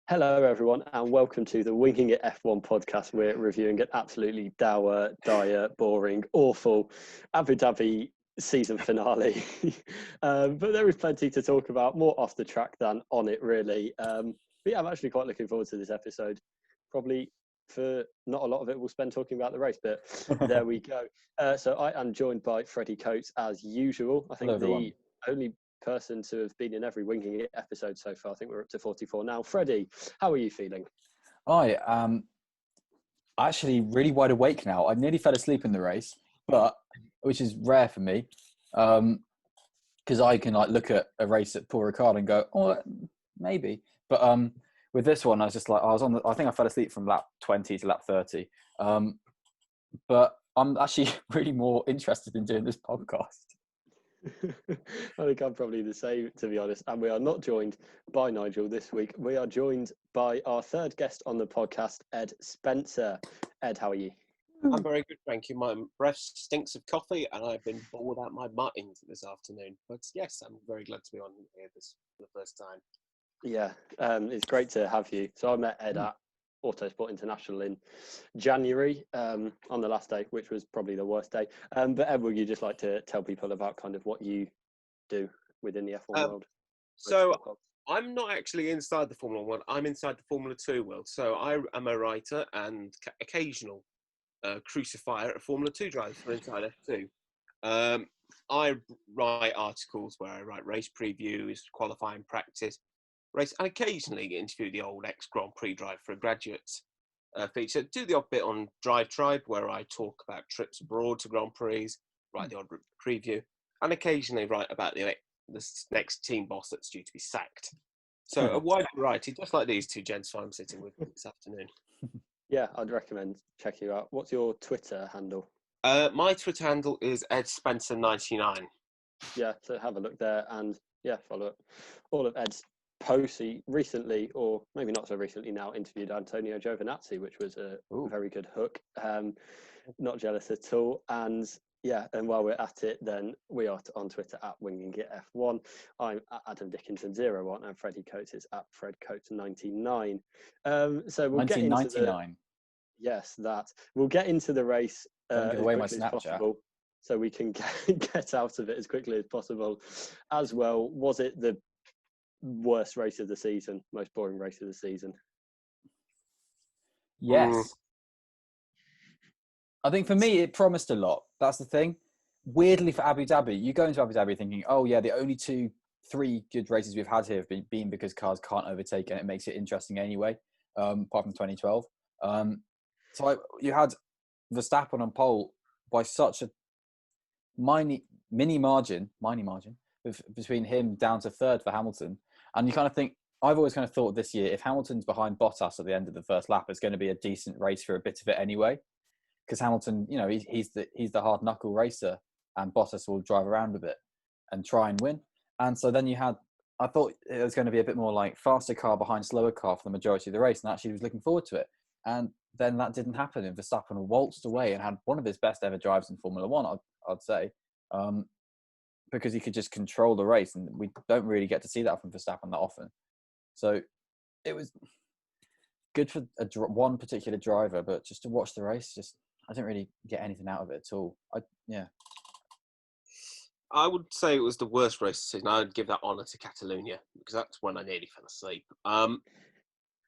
Hello, everyone, and welcome to the Winging It F1 podcast. We're reviewing an absolutely dour, dire, boring, awful Abu Dhabi season finale. But there is plenty to talk about, more off the track than on it, really. But yeah, I'm actually quite looking forward to this episode. Probably for not a lot of it, we'll spend talking about the race, but there we go. So I am joined by Freddie Coates as usual. I think the only person to have been in every Winging It episode so far. I think we're up to 44 now. Freddie, how are you feeling? I am actually really wide awake now. I nearly fell asleep in the race, but which is rare for me, because I can look at a race at Paul Ricard and go, oh, maybe. But with this one, I was just I think I fell asleep from lap 20 to lap 30. But I'm actually really more interested in doing this podcast. I think I'm probably the same, to be honest. And we are not joined by Nigel this week. We are joined by our third guest on the podcast, Ed Spencer. Ed, how are you? I'm very good, thank you. My breath stinks of coffee and I've been bored out my buttons this afternoon. But yes, I'm very glad to be on here this for the first time. Yeah, it's great to have you. So I met Ed at Autosport International in January on the last day, which was probably the worst day. But Ed, would you just like to tell people about kind of what you do within the F1 world? So I'm not actually inside the Formula 1, I'm inside the Formula 2 world. So I am a writer and occasional crucifier at Formula 2 drivers for Inside F2. I write articles where I write race previews, qualifying practice, race, and occasionally interview the old ex-Grand Prix driver for a graduates feature. Do the odd bit on Drive Tribe where I talk about trips abroad to Grand Prix, write the odd preview, and occasionally write about the next team boss that's due to be sacked. So a wide variety, just like these two gents I'm sitting with this afternoon. Yeah, I'd recommend checking you out. What's your Twitter handle? My Twitter handle is EdSpencer99. Yeah, so have a look there and yeah, follow all of Ed's posts. He recently, or maybe not so recently now, interviewed Antonio Giovinazzi, which was a very good hook. Not jealous at all. And yeah, and while we're at it, then we are on Twitter at Winging It F1. I'm at Adam Dickinson01 and Freddie Coates is at FredCoates99. So we'll get into the... Yes, that. We'll get into the race Don't give away my Snapchat. possible, so we can get out of it as quickly as possible. As well, was it the worst race of the season, most boring race of the season? Yes. I think for me, it promised a lot. That's the thing. Weirdly for Abu Dhabi, you go into Abu Dhabi thinking, oh yeah, the only 2-3 good races we've had here have been because cars can't overtake and it makes it interesting anyway, apart from 2012. So you had Verstappen on pole by such a mini margin between him down to third for Hamilton. And you kind of think, I've always kind of thought this year, if Hamilton's behind Bottas at the end of the first lap, it's going to be a decent race for a bit of it anyway. Because Hamilton, you know, he's the hard knuckle racer and Bottas will drive around a bit and try and win. And so then I thought it was going to be a bit more like faster car behind slower car for the majority of the race. And actually was looking forward to it. And then that didn't happen. And Verstappen waltzed away and had one of his best ever drives in Formula One, I'd say, because he could just control the race. And we don't really get to see that from Verstappen that often. So it was good for one particular driver, but just to watch the race, I didn't really get anything out of it at all. I would say it was the worst race of the season. I would give that honour to Catalonia because that's when I nearly fell asleep.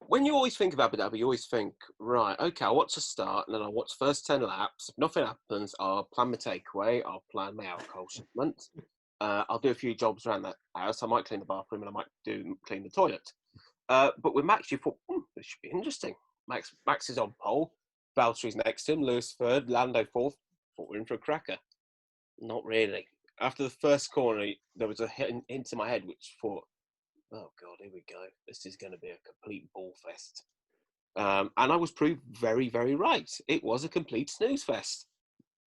When you always think of Abu Dhabi, you always think, right, okay, I'll watch the start and then I'll watch the first 10 laps. If nothing happens, I'll plan my takeaway, I'll plan my alcohol shipment. I'll do a few jobs around that house. I might clean the bathroom and I might clean the toilet. But with Max, you thought, this should be interesting. Max is on pole. Valtteri's next to him. Lewis third. Lando fourth. Thought we're in for a cracker. Not really. After the first corner, there was a hint in my head which thought, oh, God, here we go. This is going to be a complete ball fest. And I was proved very, very right. It was a complete snooze fest.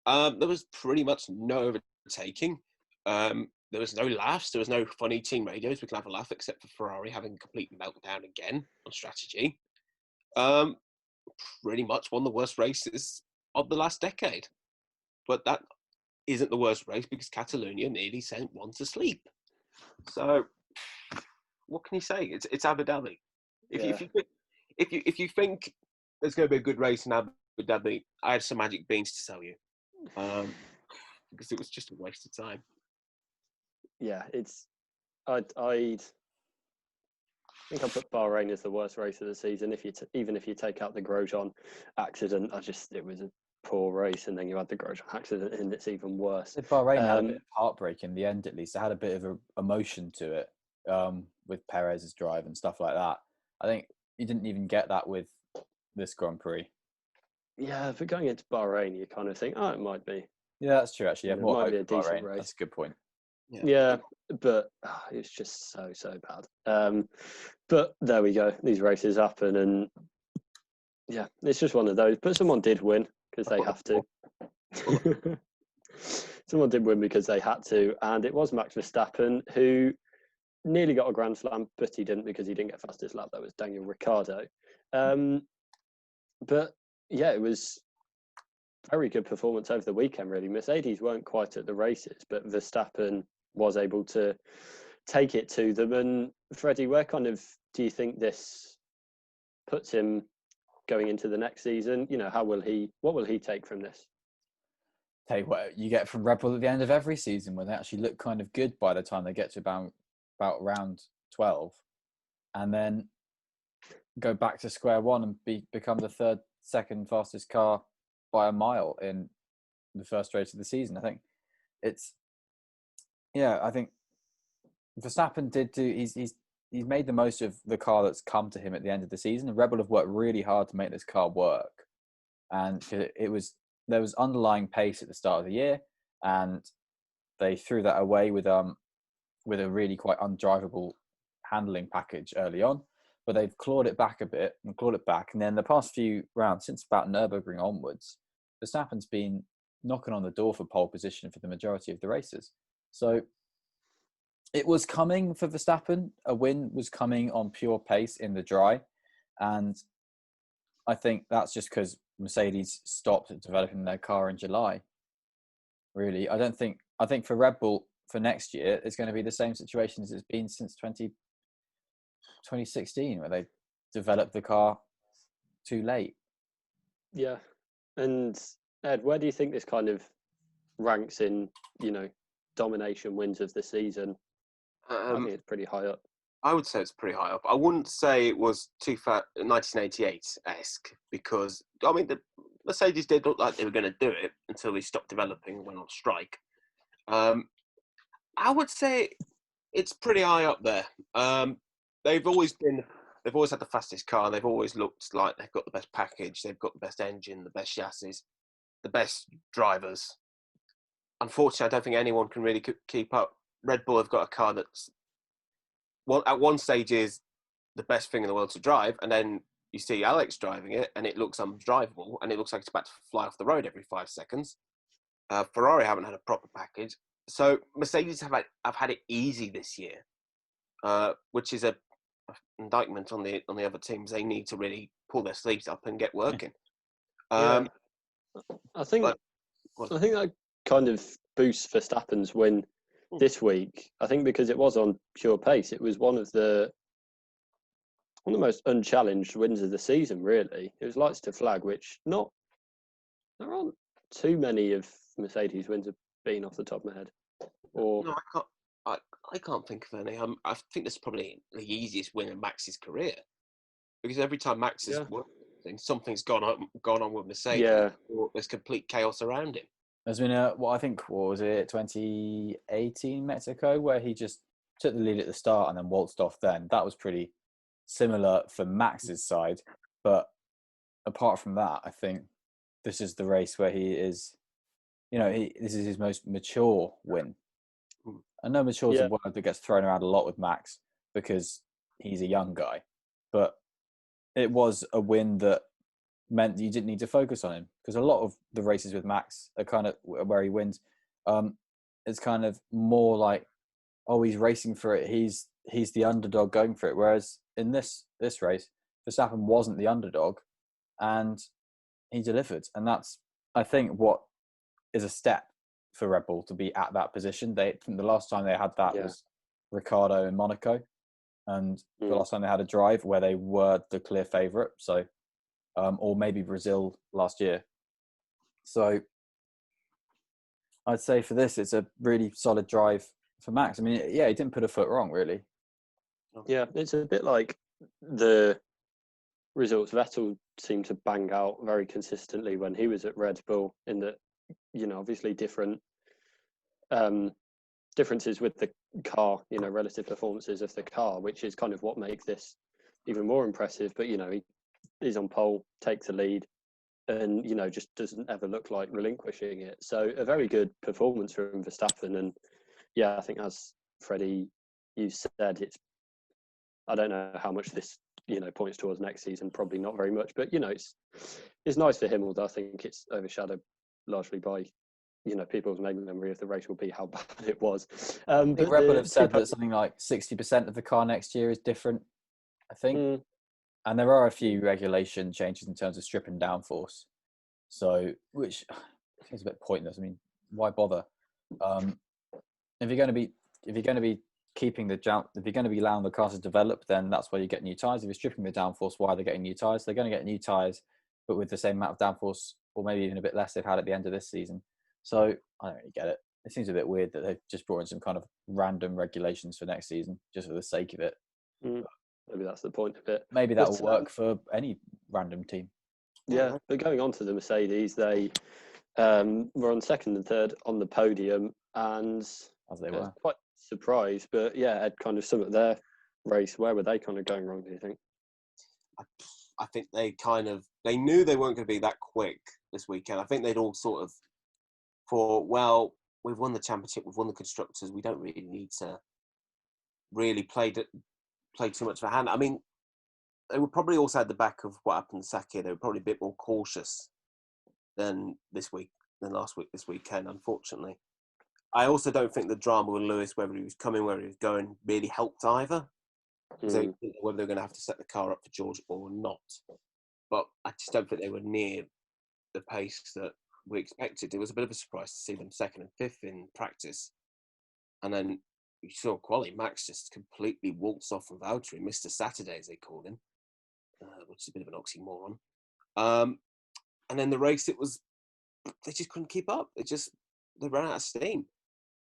There was pretty much no overtaking. There was no laughs. There was no funny team radios. We can have a laugh except for Ferrari having a complete meltdown again on strategy. Pretty much one of the worst races of the last decade. But that isn't the worst race because Catalonia nearly sent one to sleep. So, what can you say? It's Abu Dhabi. If you think if you think there's going to be a good race in Abu Dhabi, I had some magic beans to sell you, because it was just a waste of time. Yeah, I'd think I put Bahrain as the worst race of the season. Even if you take out the Grosjean accident, it was a poor race, and then you had the Grosjean accident, and it's even worse. Bahrain had a bit of heartbreak in the end, at least. It had a bit of a emotion to it, with Perez's drive and stuff like that. I think you didn't even get that with this Grand Prix. Yeah, but going into Bahrain, you kind of think, oh, it might be. Yeah, that's true. Actually, It might be a decent race. That's a good point. Yeah, but it's just so bad. But there we go. These races happen, and yeah, it's just one of those. But someone did win because they have to. Someone did win because they had to, and it was Max Verstappen, who nearly got a Grand Slam, but he didn't because he didn't get fastest lap. That was Daniel Ricciardo. But yeah, it was very good performance over the weekend, really. Mercedes weren't quite at the races, but Verstappen was able to take it to them. And Freddie, where kind of do you think this puts him going into the next season? You know, what will he take from this? Take what you get from Red Bull at the end of every season, when they actually look kind of good by the time they get to about round 12, and then go back to square one and become the second fastest car by a mile in the first race of the season. I think I think Verstappen he's made the most of the car that's come to him at the end of the season. And Red Bull have worked really hard to make this car work, and there was underlying pace at the start of the year, and they threw that away with a really quite undrivable handling package early on. But they've clawed it back a bit and then the past few rounds, since about Nürburgring onwards, Verstappen's been knocking on the door for pole position for the majority of the races. So it was coming for Verstappen. A win was coming on pure pace in the dry, and I think that's just because Mercedes stopped developing their car in July. Really, I think for Red Bull for next year, it's going to be the same situation as it's been since 2016, where they developed the car too late. Yeah. And Ed, where do you think this kind of ranks in, domination wins of the season? I think it's pretty high up. I would say it's pretty high up. I wouldn't say it was 1988-esque, because, I mean, the Mercedes did look like they were going to do it until they stopped developing and went on strike. I would say it's pretty high up there. They've always had the fastest car. They've always looked like they've got the best package. They've got the best engine, the best chassis, the best drivers. Unfortunately, I don't think anyone can really keep up. Red Bull have got a car that's, well, at one stage is the best thing in the world to drive, and then you see Alex driving it, and it looks undrivable, and it looks like it's about to fly off the road every 5 seconds. Ferrari haven't had a proper package. So Mercedes have had it easy this year, which is a indictment on the other teams. They need to really pull their sleeves up and get working. I think that kind of boosts Verstappen's win this week. I think because it was on pure pace, it was one of the most unchallenged wins of the season. Really, it was lights to flag, which there aren't too many of Mercedes wins have been off the top of my head. Or no, I can't think of any. I think this is probably the easiest win in Max's career, because every time Max has won, something's gone on with Mercedes. Yeah. Or there's complete chaos around him. There's been what was it, 2018 Mexico, where he just took the lead at the start and then waltzed off then. That was pretty similar for Max's side. But apart from that, I think this is the race where he is, this is his most mature win. I know mature is a word that gets thrown around a lot with Max because he's a young guy, but it was a win that meant you didn't need to focus on him, because a lot of the races with Max are kind of where he wins. It's kind of more like, oh, he's racing for it. He's the underdog going for it. Whereas in this race, Verstappen wasn't the underdog, and he delivered. And that's, I think, what is a step for Red Bull to be at that position. I think the last time they had that was Ricciardo in Monaco, and the last time they had a drive where they were the clear favourite. So, or maybe Brazil last year. So, I'd say for this, it's a really solid drive for Max. I mean, yeah, he didn't put a foot wrong, really. Yeah, it's a bit like the results Vettel seemed to bang out very consistently when he was at Red Bull, in that, obviously differences with the car, relative performances of the car, which is kind of what makes this even more impressive. But, he's on pole, takes the lead, and, just doesn't ever look like relinquishing it. So a very good performance from Verstappen. And yeah, I think, as Freddie, you said, I don't know how much this, points towards next season, probably not very much, but, it's nice for him, although I think it's overshadowed largely by, people's main memory of the race will be how bad it was. I think Red Bull have said that something like 60% of the car next year is different, I think. And there are a few regulation changes in terms of strip and downforce. So, which seems a bit pointless. I mean, why bother? If you're going to be keeping the jump, if you're going to be allowing the cars to develop, then that's where you get new tyres. If you're stripping the downforce, why are they getting new tyres? They're going to get new tyres, but with the same amount of downforce, or maybe even a bit less they've had at the end of this season. So I don't really get it. It seems a bit weird that they've just brought in some kind of random regulations for next season just for the sake of it. Maybe that's the point of it. Maybe that will work for any random team. Yeah, but going on to the Mercedes, they were on second and third on the podium, and as they were quite surprised. But yeah, Ed, kind of sum up their race. Where were they kind of going wrong, do you think? I think they knew they weren't going to be that quick this weekend. I think they'd all sort of thought, well, we've won the championship, we've won the constructors, we don't really need to really play too much of a hand. I mean, they were probably also at the back of what happened to Saki. They were probably a bit more cautious than this weekend, unfortunately. I also don't think the drama with Lewis, whether he was coming, whether he was going, really helped either. So whether they're going to have to set the car up for George or not. But I just don't think they were near the pace that we expected. It was a bit of a surprise to see them second and fifth in practice. And then you saw quality. Max just completely waltzed off from Valtteri, Mr. Saturday, as they called him, which is a bit of an oxymoron. And then the race, they just couldn't keep up. They ran out of steam.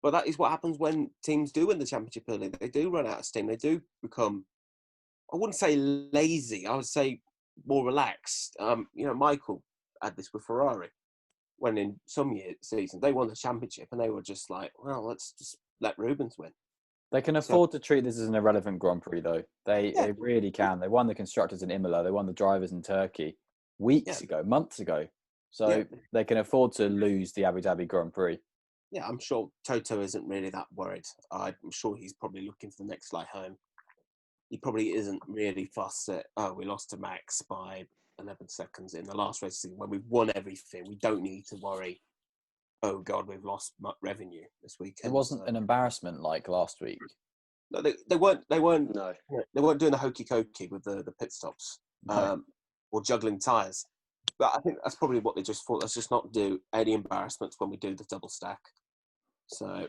But that is what happens when teams do win the championship early. They do run out of steam. They do become, I wouldn't say lazy, I would say more relaxed. Michael had this with Ferrari when in some seasons they won the championship and they were just like, well, let's just let Rubens win. They can afford to treat this as an irrelevant Grand Prix, though. They really can. They won the constructors in Imola. They won the drivers in Turkey months ago. So they can afford to lose the Abu Dhabi Grand Prix. Yeah, I'm sure Toto isn't really that worried. I'm sure he's probably looking for the next flight home. He probably isn't really fussed at, we lost to Max by 11 seconds in the last race season when we've won everything. We don't need to worry, oh, God, we've lost revenue this weekend. It wasn't an embarrassment like last week. No, they weren't. No. They weren't doing the hokey cokey with the pit stops or juggling tyres. But I think that's probably what they just thought. Let's just not do any embarrassments when we do the double stack. So,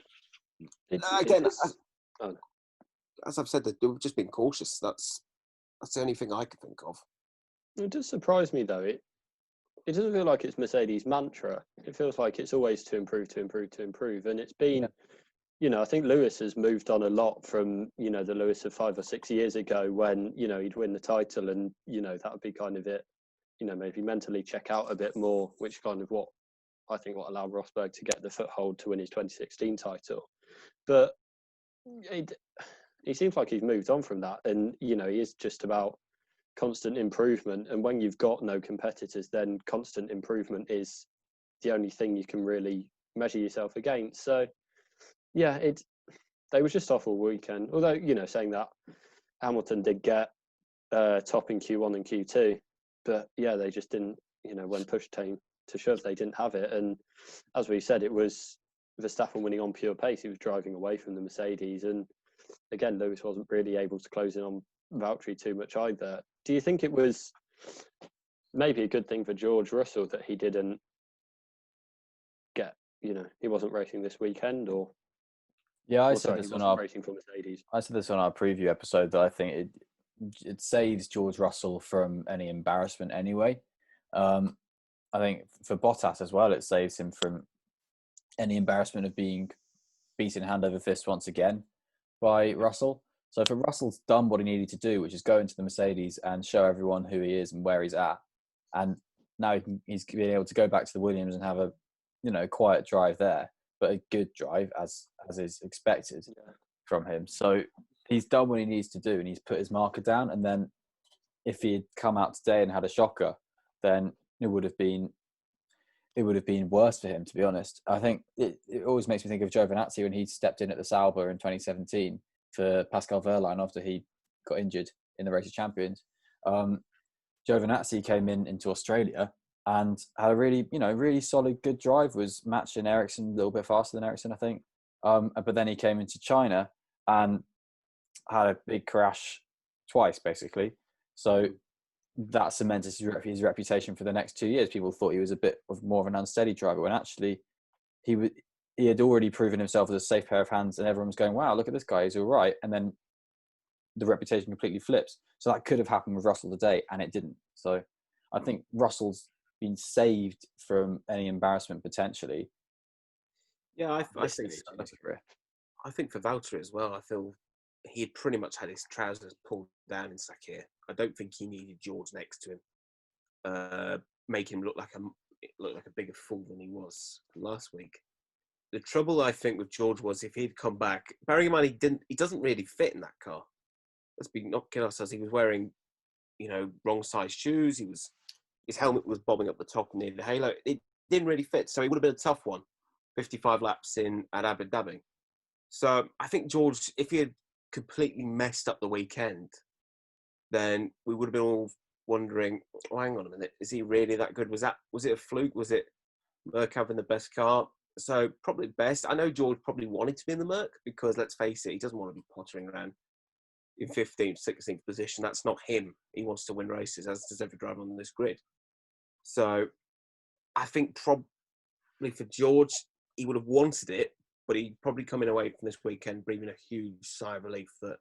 again, as I've said, they've just been cautious. That's the only thing I could think of. It does surprise me, though. It doesn't feel like it's Mercedes' mantra. It feels like it's always to improve. And it's been, I think Lewis has moved on a lot from, the Lewis of 5 or 6 years ago when, he'd win the title and, that would be kind of it. Maybe mentally check out a bit more, which kind of what allowed Rosberg to get the foothold to win his 2016 title. But he seems like he's moved on from that. And, he is just about constant improvement. And when you've got no competitors, then constant improvement is the only thing you can really measure yourself against. So, yeah, they were just off all weekend. Although, saying that, Hamilton did get top in Q1 and Q2. But, yeah, they just didn't, when push came to shove, they didn't have it. And as we said, it was Verstappen winning on pure pace. He was driving away from the Mercedes. And, again, Lewis wasn't really able to close in on Valtteri too much either. Do you think it was maybe a good thing for George Russell that he didn't get, he wasn't racing this weekend, or? Yeah, I Or said sorry, he this on wasn't our racing for Mercedes. preview episode that I think it saves George Russell from any embarrassment anyway. I think for Bottas as well, it saves him from any embarrassment of being beaten hand over fist once again by Russell. So for Russell's done what he needed to do, which is go into the Mercedes and show everyone who he is and where he's at, and now he's being able to go back to the Williams and have a quiet drive there, but a good drive as is expected from him. So he's done what he needs to do, and he's put his marker down. And then if he had come out today and had a shocker, then it would have been worse for him, to be honest. I think it always makes me think of Giovinazzi when he stepped in at the Sauber in 2017 for Pascal Wehrlein after he got injured in the Race of Champions. Giovinazzi came into Australia and had a really solid, good drive, was matching Ericsson a little bit faster than Ericsson, I think. But then he came into China and had a big crash twice, basically. So that cemented his reputation for the next 2 years. People thought he was a bit of more of an unsteady driver, when actually he had already proven himself as a safe pair of hands, and everyone was going, wow, look at this guy, he's all right. And then the reputation completely flips. So that could have happened with Russell today, and it didn't. So I think Russell's been saved from any embarrassment potentially. Yeah, I think so. I think for Valtteri as well, I feel he had pretty much had his trousers pulled down in Sakir. I don't think he needed George next to him, make him look like a bigger fool than he was last week. The trouble I think with George was if he'd come back, bearing in mind he doesn't really fit in that car. Let's be not kidding ourselves. He was wearing, wrong size shoes. His helmet was bobbing up the top near the halo. It didn't really fit, so it would have been a tough one. 55 laps at Abu Dhabi. So I think George, if he had completely messed up the weekend, then we would have been all wondering, oh, hang on a minute, is he really that good? Was it a fluke? Was it Merc having the best car? So probably best. I know George probably wanted to be in the Merc because, let's face it, he doesn't want to be pottering around in 15th, 16th position. That's not him. He wants to win races, as does every driver on this grid. So I think probably for George, he would have wanted it, but he'd probably coming away from this weekend breathing a huge sigh of relief that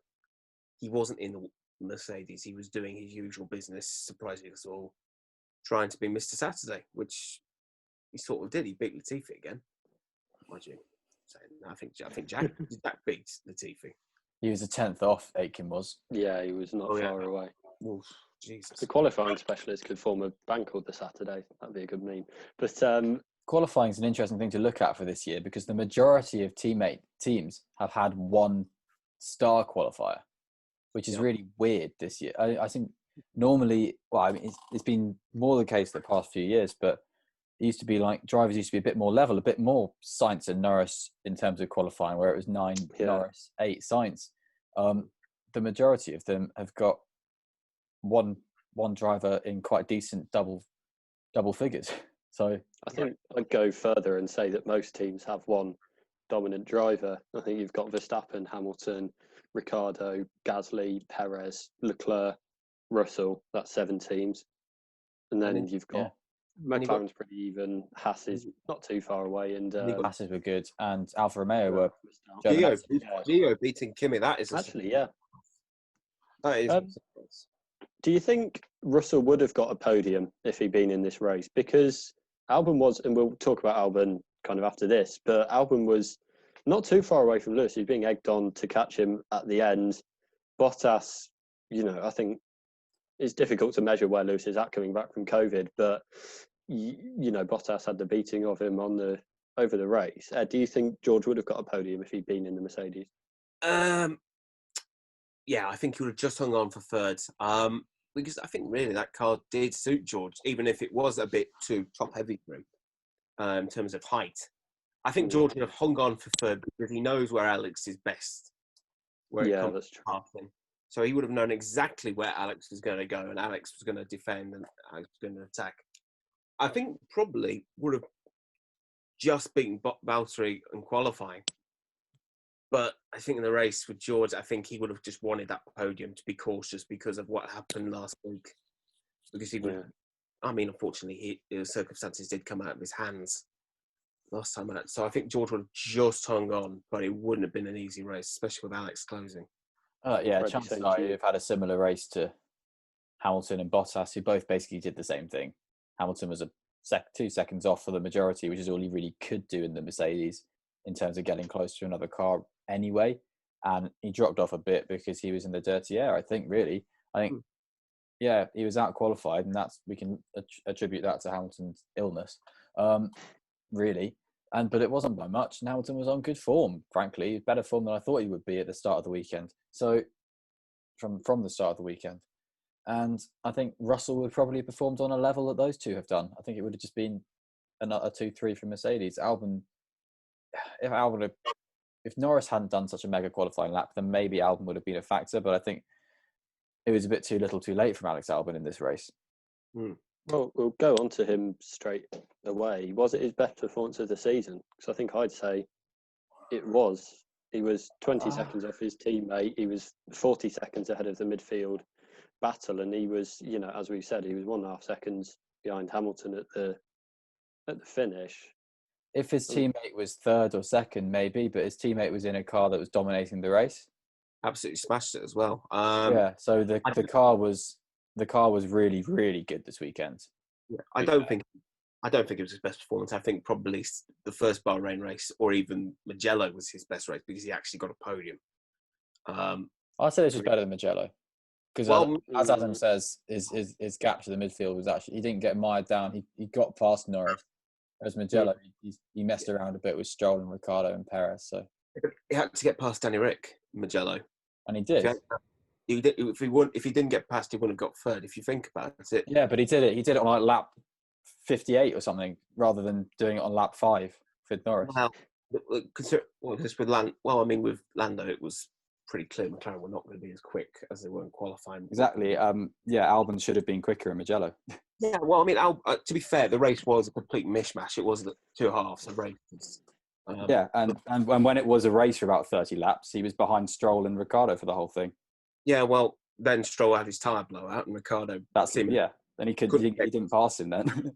he wasn't in the Mercedes. He was doing his usual business, surprising us all, trying to be Mr. Saturday, which he sort of did. He beat Latifi again, mind you. So, I think Jack beat Latifi. He was a 10th off, Aitken was. Yeah, he was not far away. Oof, Jesus. The qualifying specialist could form a band called the Saturday. That'd be a good meme. But qualifying is an interesting thing to look at for this year because the majority of teams have had one star qualifier, which is really weird this year. I think normally, it's been more the case the past few years, but it used to be like drivers used to be a bit more level, a bit more Sainz and Norris in terms of qualifying, where it was 9 Norris, 8 Sainz. The majority of them have got one driver in quite decent double figures. So I think I'd go further and say that most teams have one dominant driver. I think you've got Verstappen, Hamilton, Ricciardo, Gasly, Perez, Leclerc, Russell. That's 7 teams. And then you've got McLaren's pretty even. Haas is not too far away. And Hasses were good. And Alfa Romeo were... Gio beating Kimi. That is... Actually, yeah. That is... Do you think Russell would have got a podium if he'd been in this race? Because Albon was, and we'll talk about Albon kind of after this, but Albon was not too far away from Lewis. He was being egged on to catch him at the end. Bottas, I think it's difficult to measure where Lewis is at coming back from COVID, but, Bottas had the beating of him over the race. Do you think George would have got a podium if he'd been in the Mercedes? Yeah, I think he would have just hung on for third. Because I think really that car did suit George, even if it was a bit too top-heavy for him in terms of height. I think George would have hung on for third because he knows where Alex is best. That's true. So he would have known exactly where Alex was going to go, and Alex was going to defend and Alex was going to attack. I think probably would have just beaten Valtteri in qualifying. But I think in the race with George, I think he would have just wanted that podium to be cautious because of what happened last week. Because unfortunately, the circumstances did come out of his hands. last time out. So I think George would have just hung on, but it wouldn't have been an easy race, especially with Alex closing. Yeah, Freddie, chances same are to you. you've had a similar race to Hamilton and Bottas, who both basically did the same thing. Hamilton was 2 seconds off for the majority, which is all he really could do in the Mercedes in terms of getting close to another car anyway. And he dropped off a bit because he was in the dirty air, I think, really. Yeah, he was out qualified, and we can attribute that to Hamilton's illness, really. But it wasn't by much, and Hamilton was on good form, frankly. Better form than I thought he would be at the start of the weekend. So, from the start of the weekend. And I think Russell would probably have performed on a level that those two have done. I think it would have just been another 2-3 from Mercedes. If Norris hadn't done such a mega qualifying lap, then maybe Albon would have been a factor. But I think it was a bit too little too late from Alex Albon in this race. Well, we'll go on to him straight away. Was it his best performance of the season? Because I think I'd say it was. He was 20 seconds off his teammate. He was 40 seconds ahead of the midfield battle, and he was, as we said, he was 1.5 seconds behind Hamilton at the finish. If his teammate was third or second, maybe, but his teammate was in a car that was dominating the race. Absolutely smashed it as well. So the car was really, really good this weekend. Yeah, I don't think it was his best performance. I think probably the first Bahrain race, or even Mugello, was his best race because he actually got a podium. I'd say this was better than Mugello. Because as Adam says, his gap to the midfield was actually, he didn't get mired down. He got past Norris. Whereas Mugello, he messed around a bit with Stroll and Ricciardo and Perez. So he had to get past Danny Rick, Mugello. And he did. If he didn't get past, he wouldn't have got third. If you think about it. Yeah, but he did it. He did it on like lap 58 or something, rather than doing it on lap 5 with Norris. Well, with Lando, it was pretty clear McLaren were not going to be as quick as they were in qualifying. Exactly. Albon should have been quicker in Mugello. Yeah, well, to be fair, the race was a complete mishmash. It was the 2 halves of races. And when it was a race for about 30 laps, he was behind Stroll and Ricciardo for the whole thing. Yeah, well, then Stroll had his tyre blowout, and Ricciardo. Then he didn't pass him then.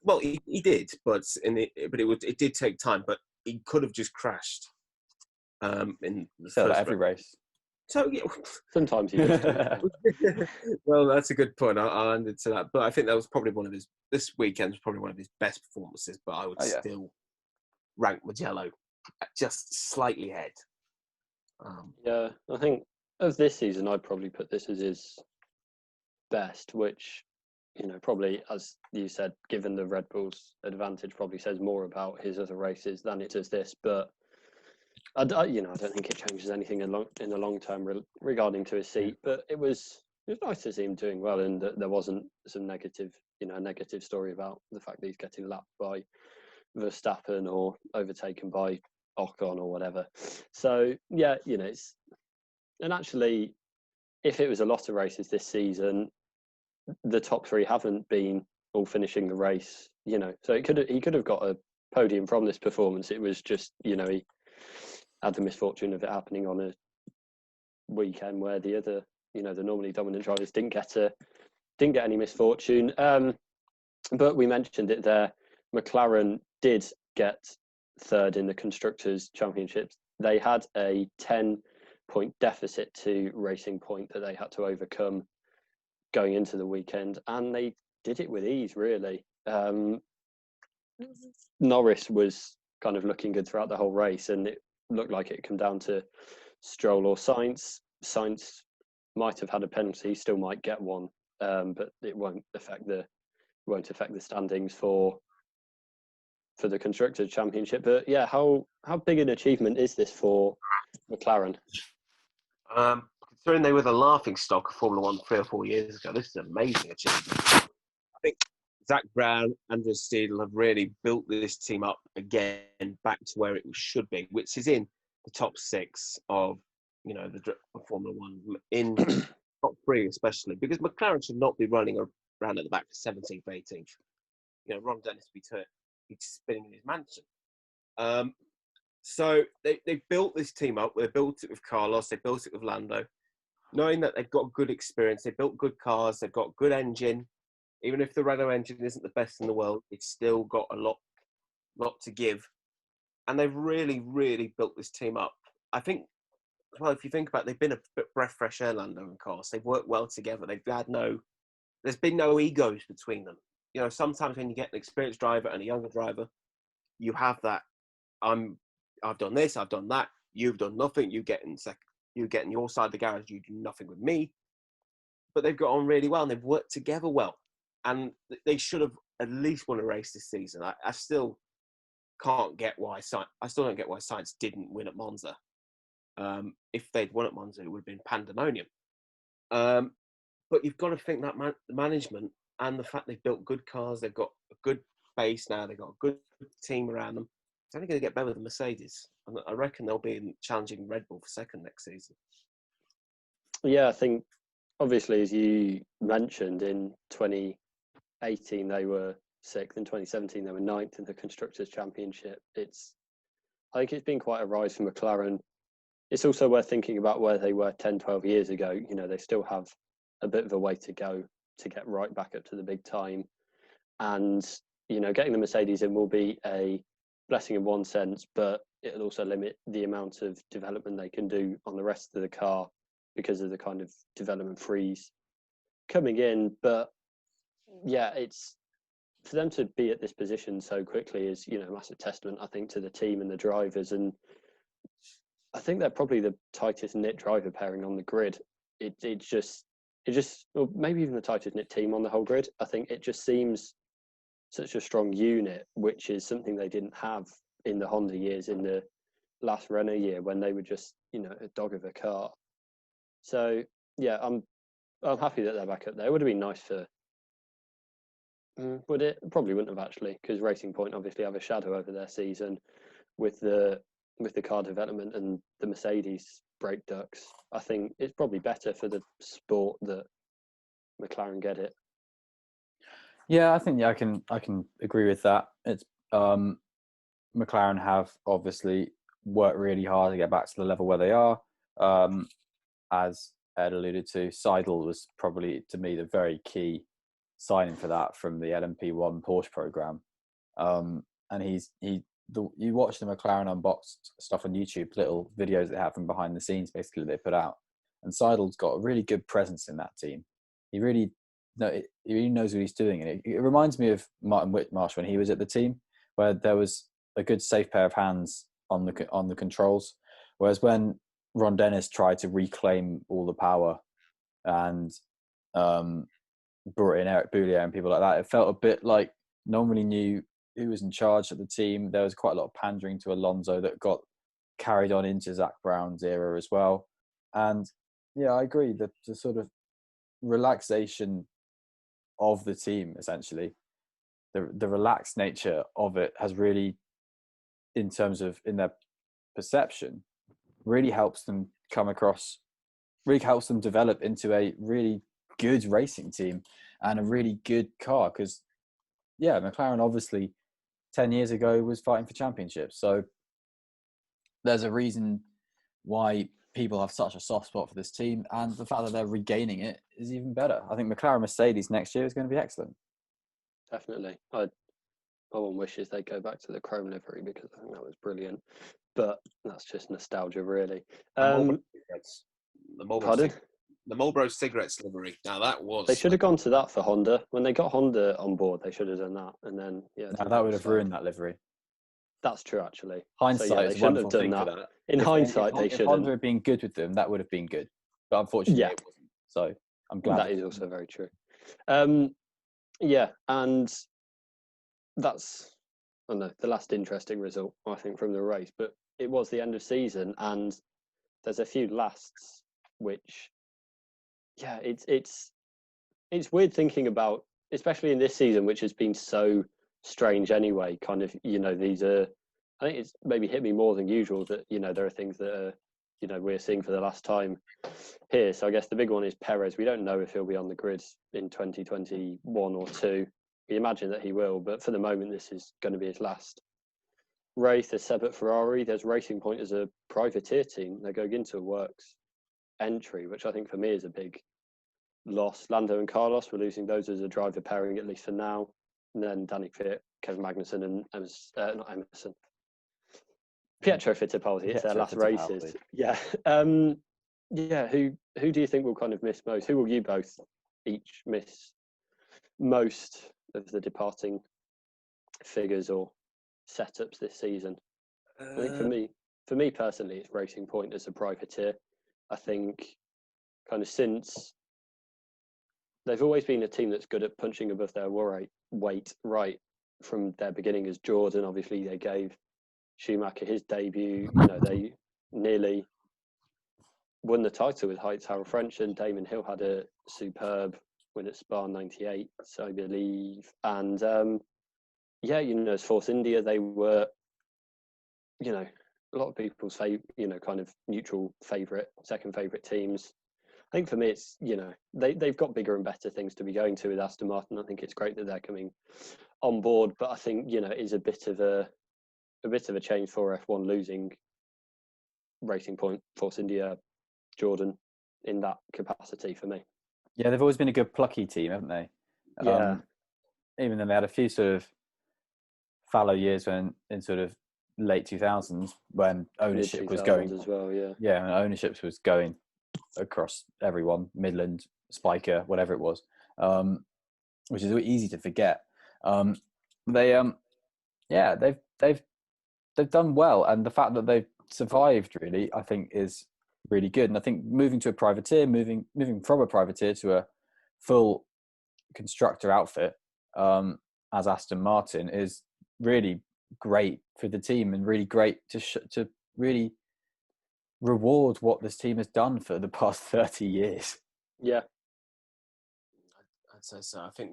Well, he did, but it did take time. But he could have just crashed. In the first every race. So yeah, sometimes he does. Well, that's a good point. I'll end it to that. But I think that was probably this weekend was probably one of his best performances. But I would still rank Mugello just slightly ahead. Yeah, I think of this season, I'd probably put this as his best, which, probably, as you said, given the Red Bull's advantage, probably says more about his other races than it does this. But I don't think it changes anything in the long term regarding to his seat. But it was nice to see him doing well, and that there wasn't some negative story about the fact that he's getting lapped by Verstappen or overtaken by Ocon or whatever. So yeah, and actually, if it was a lot of races this season, the top 3 haven't been all finishing the race. So he could have got a podium from this performance. It was just he had the misfortune of it happening on a weekend where the other, the normally dominant drivers didn't get any misfortune. But we mentioned it there. McLaren did get third in the Constructors' Championships. They had a 10-point deficit to Racing Point that they had to overcome going into the weekend, and they did it with ease, really. Norris was kind of looking good throughout the whole race, and it looked like it come down to Stroll or Sainz. Sainz might have had a penalty, he still might get one, but it won't affect the standings for the Constructors' Championship. But yeah, how big an achievement is this for McLaren? Considering they were the laughing stock of Formula 1 3 or 4 years ago, this is an amazing achievement. I think Zach Brown and Andrew Steele have really built this team up again back to where it should be, which is in the top 6 of the Formula 1, in top 3 especially, because McLaren should not be running around at the back for 17th, 18th. Ron Dennis would be spinning in his mansion. So they built this team up. They built it with Carlos. They built it with Lando, knowing that they've got good experience. They built good cars. They've got good engine. Even if the Renault engine isn't the best in the world, it's still got a lot lot to give, and they've really, really built this team up. I think, well, if you think about it, they've been a bit breath fresh air, Lando and Carlos. They've worked well together. There's been no egos between them. You know, sometimes when you get an experienced driver and a younger driver, you have that. I've done this, I've done that. You've done nothing. You get in your side of the garage. You do nothing with me. But they've got on really well, and they've worked together well. And they should have at least won a race this season. I still can't get why. I still don't get why Sainz didn't win at Monza. If they'd won at Monza, it would have been pandemonium. But you've got to think that the management and the fact they've built good cars, they've got a good base now, they've got a good team around them. It's only going to get better than Mercedes. And I reckon they'll be challenging Red Bull for second next season. Yeah, I think, obviously, as you mentioned, in 2018 they were 6th, in 2017 they were 9th in the Constructors' Championship. I think it's been quite a rise for McLaren. It's also worth thinking about where they were 10, 12 years ago. You know, they still have a bit of a way to go to get right back up to the big time. And, you know, getting the Mercedes in will be a blessing in one sense, but it'll also limit the amount of development they can do on the rest of the car because of the kind of development freeze coming in. But yeah, it's for them to be at this position so quickly is, you know, a massive testament, I think, to the team and the drivers. And I think they're probably the tightest knit driver pairing on the grid. It just, or maybe even the tightest knit team on the whole grid. I think it just seems such a strong unit, which is something they didn't have in the Honda years, in the last Renault year, when they were just, you know, a dog of a car. So yeah, I'm happy that they're back up there. It would have been nice for. Would it? Probably wouldn't have, actually, because Racing Point obviously have a shadow over their season with the car development and the Mercedes brake ducts. I think it's probably better for the sport that McLaren get it. Yeah, I think I can agree with that. It's McLaren have obviously worked really hard to get back to the level where they are. As Ed alluded to, Seidel was probably, to me, the very key signing for that from the LMP1 Porsche program. And you watch the McLaren Unboxed stuff on YouTube, little videos they have from behind the scenes, basically, they put out. And Seidel's got a really good presence in that team. He really knows what he's doing. And it reminds me of Martin Whitmarsh when he was at the team, where there was a good safe pair of hands on the controls. Whereas when Ron Dennis tried to reclaim all the power and brought in Eric Boulier and people like that, it felt a bit like no one really knew who was in charge of the team. There was quite a lot of pandering to Alonso that got carried on into Zach Brown's era as well. And yeah, I agree that the sort of relaxation of the team, essentially, the relaxed nature of it has really, in terms of in their perception, really helps them come across, really helps them develop into a really good racing team and a really good car. Because yeah, McLaren obviously 10 years ago was fighting for championships, so there's a reason why people have such a soft spot for this team, and the fact that they're regaining it is even better. I think McLaren Mercedes next year is going to be excellent. Definitely. One wishes they go back to the chrome livery, because I think that was brilliant. But that's just nostalgia, really. The Marlboro cigarettes livery. Now that was. They should have gone to that for Honda. When they got Honda on board, they should have done that. And then, yeah. No, that would have ruined that livery. That's true, actually. Hindsight so, yeah, is a wonderful thing for that. In hindsight, they should have. If Honda had been good with them, that would have been good. But unfortunately, it wasn't. So I'm glad. That is also very true. Yeah, and that's, I don't know, the last interesting result, I think, from the race. But it was the end of season, and there's a few lasts which, yeah, it's weird thinking about, especially in this season, which has been so strange anyway. Kind of, you know, these are, I think it's maybe hit me more than usual that, you know, there are things that are, you know, we're seeing for the last time here. So I guess the big one is Perez. We don't know if he'll be on the grid in 2021 or 2. We imagine that he will, but for the moment, this is going to be his last race. There's Seb at Ferrari. There's Racing Point as a privateer team. They're going into a works entry, which I think for me is a big loss. Lando and Carlos, we're losing those as a driver pairing, at least for now. and then Danny Pitt, Kevin Magnussen, and not Emerson. Pietro Fittipaldi. It's their last races. Yeah. Yeah. Who do you think will kind of miss most? Who will you both each miss most of the departing figures or setups this season? I think for me personally, it's Racing Point as a privateer. I think kind of since they've always been a team that's good at punching above their weight right from their beginning as Jordan. Obviously, they gave Schumacher his debut. You know, they nearly won the title with Harold French, and Damon Hill had a superb win at Spa '98, I believe. And yeah, you know, as Force India, they were, you know, a lot of people's kind of neutral second favourite teams. I think for me, it's, you know, they've got bigger and better things to be going to with Aston Martin. I think it's great that they're coming on board, but I think, you know, it is a bit of a change for F1 losing Racing Point, Force India, Jordan in that capacity for me. Yeah, they've always been a good plucky team, haven't they? Yeah. Even though they had a few sort of fallow years when in sort of late 2000s when ownership was going as well. Yeah, and ownership was going across everyone, Midland, Spiker, whatever it was, which is easy to forget. They've done well, and the fact that they've survived really, I think, is really good. And I think moving from a privateer to a full constructor outfit as Aston Martin is really great for the team, and really great to really reward what this team has done for the past 30 years. Yeah, I'd say so. I think